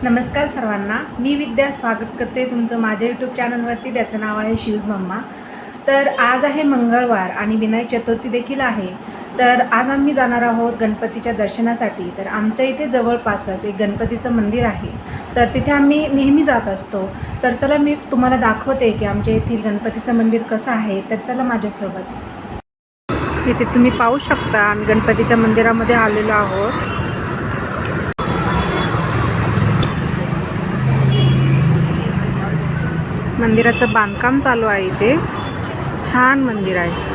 नमस्कार सर्वांना, मी विद्या स्वागत करते तुमचं माझ्या यूट्यूब चॅनलवरती. त्याचं नाव आहे शिवज मम्मा. तर आज आहे मंगळवार आणि विनायक चतुर्थी देखील आहे. तर आज आम्ही जाणार आहोत गणपतीच्या दर्शनासाठी. तर आमच्या इथे जवळपासच एक गणपतीचं मंदिर आहे, तर तिथे आम्ही नेहमी जात असतो. तर चला मी तुम्हाला दाखवते की आमच्या येथील गणपतीचं मंदिर कसं आहे. तर चला माझ्यासोबत. इथे तुम्ही पाहू शकता आम्ही गणपतीच्या मंदिरामध्ये आलेलो आहोत. मंदिराचं बांधकाम चालू आहे. इथे छान मंदिर आहे.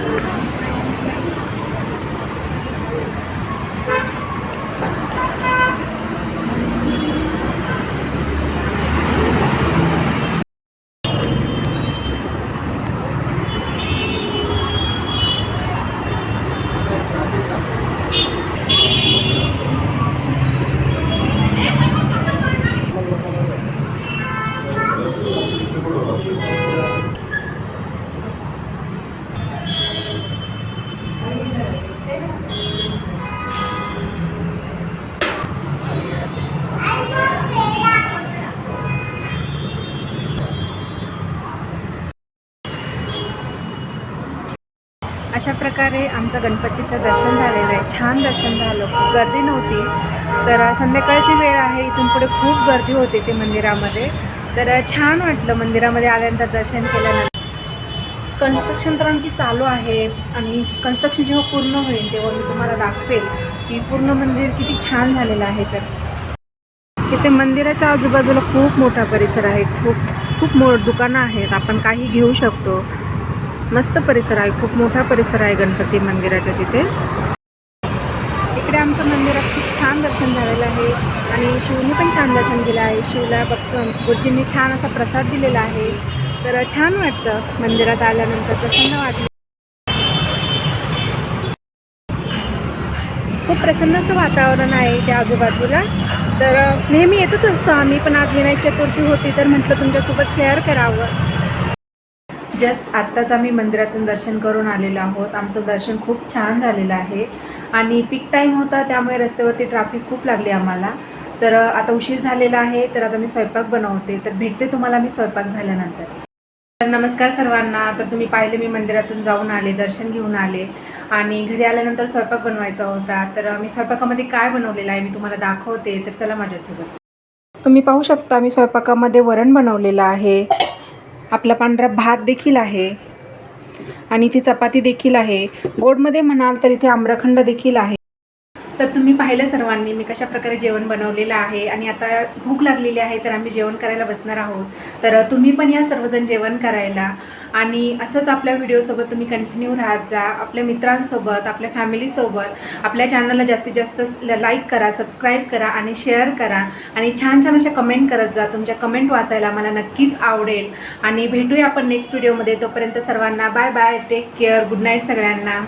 अशा प्रकारे आमचं गणपतीचं दर्शन झालेलं आहे. छान दर्शन झालं, खूप गर्दी नव्हती. तर संध्याकाळची वेळ आहे, इथून पुढे खूप गर्दी होती ते मंदिरामध्ये. तर छान वाटलं मंदिरामध्ये आल्यानंतर दर्शन केल्यानंतर. कन्स्ट्रक्शन तर आणखी चालू आहे आणि कन्स्ट्रक्शन जेव्हा पूर्ण होईल तेव्हा मी तुम्हाला दाखवेल की पूर्ण मंदिर किती छान झालेलं आहे. तर इथे मंदिराच्या आजूबाजूला खूप मोठा परिसर आहे. खूप दुकानं आहेत, आपण काही घेऊ शकतो. मस्त परिसर आहे, खूप मोठा परिसर आहे गणपती मंदिराच्या तिथे. इकडे आमचं मंदिरात खूप छान दर्शन झालेलं आहे आणि शिवने पण छान दर्शन दिलं आहे. शिवला गुरुजींनी छान असा प्रसाद दिलेला आहे. तर छान वाटतं मंदिरात आल्यानंतर, प्रसन्न वाटलं. खूप प्रसन्न असं वातावरण आहे त्या आजूबाजूला. तर नेहमी येतच असतो आम्ही, पण आज विनायक चतुर्थी होती तर म्हटलं तुमच्यासोबत शेअर करावं. जस्ट आत्ताच आम्ही मंदिरातून दर्शन करून आलेलो आहोत. आमचं दर्शन खूप छान झालेलं आहे आणि पीक टाईम होता, त्यामुळे रस्त्यावरती ट्रॅफिक खूप लागली आम्हाला. तर आता उशीर झालेला आहे, तर आता मी स्वयंपाक बनवते. तर भेटते तुम्हाला मी स्वयंपाक झाल्यानंतर. तर नमस्कार सर्वांना. तर तुम्ही पाहिले मी मंदिरातून जाऊन आले, दर्शन घेऊन आले आणि घरी आल्यानंतर स्वयंपाक बनवायचा होता. तर मी स्वयंपाकामध्ये काय बनवलेलं आहे मी तुम्हाला दाखवते. तर चला माझ्यासोबत. तुम्ही पाहू शकता मी स्वयंपाकामध्ये वरण बनवलेलं आहे, आपला पांढरा भात देखील आहे आणि इथे चपाती देखील आहे. गोडमध्ये म्हणाल तर इथे आम्रखंड देखील आहे. तर तुम्ही पाहिलं सर्वांनी मी कशा प्रकारे जेवण बनवलेलं आहे आणि आता भूक लागलेली आहे, तर आम्ही जेवण करायला बसणार आहोत. तर तुम्ही पण या सर्वजण जेवण करायला आणि असंच आपल्या व्हिडिओसोबत तुम्ही कंटिन्यू राहत जा. आपल्या मित्रांसोबत, आपल्या फॅमिलीसोबत. आपल्या चॅनलला जास्तीत जास्त लाईक करा, सबस्क्राईब करा आणि शेअर करा आणि छान छान अशा कमेंट करत जा. तुमच्या कमेंट वाचायला मला नक्कीच आवडेल. आणि भेटूया आपण नेक्स्ट व्हिडिओमध्ये. तोपर्यंत सर्वांना bye bye, take care, good night सगळ्यांना.